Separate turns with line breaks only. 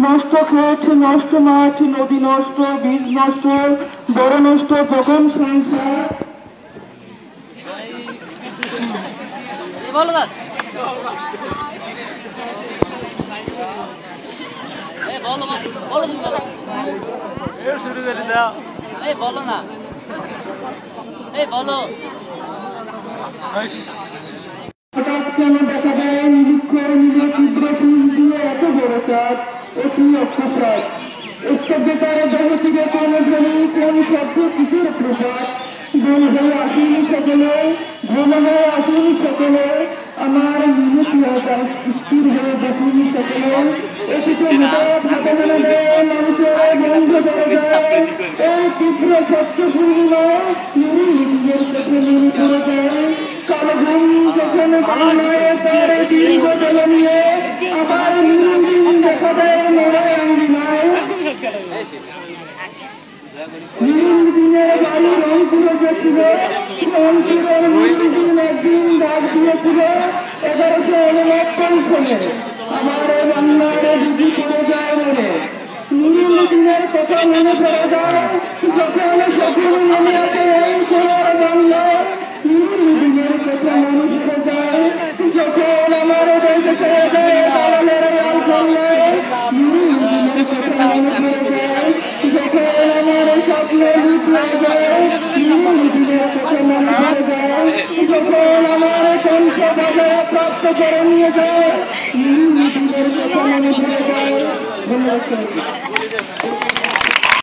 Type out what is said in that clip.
নষ্ট ক্ষেত নষ্ট মাছ নদী নষ্ট বীজ নষ্ট বড় নষ্ট যখন সংসার
বলো না বলো
হঠাৎ কেন দেখা যায় নিরীক্ষর নিজের তীব্র সুখ দিয়ে এত বড় চাষ অতি অক্ষসাত স্তব্ধতার দেহশিবে কোন ধ্বনি কোন শব্দ কিসের প্রভাব গোল হয়ে আসুন সকলে গোল হয়ে আসুন সকলে আমার নিয়তি আকাশ স্থির হয়ে বসুন সকলে এটিকে হঠাৎ হাতে মেলে দেয় মানুষের বন্ধ করে দেয় এই তীব্র স্বচ্ছ পূর্ণ নিজের কাছে মনে করে দেয় কালো ঘুম যখন তার দীর্ঘ জল নিয়ে আবার নিরঞ্জন দেখা দেয় মনে আঙ্গিনায় নিরঞ্জনের বাড়ি রংপুরে গেছিল রংপুরের নিরঞ্জন একদিন ডাক দিয়েছিল 1169 সালে আমার বাংলার ডুবি পড়ে যায় মনে নিরঞ্জনের কথা মনে পড়ে যায় যখন সকল মনে আছে এই সোনার বাংলা নিরঞ্জনের কথা মনে পড়ে যায় যখন আমার দেশ ছেড়ে যায় দালালের লাল করলে নিরঞ্জনের কথা মনে পড়ে যায় যখন আমার স্বপ্ন লুটে যায় নিরঞ্জনের কথা মনে পড়ে যায় যখন আমার কণ্ঠ বাজারে প্রাপ্ত করে নিয়ে যায় নিরঞ্জনের কথা মনে পড়ে যায় ধন্যবাদ।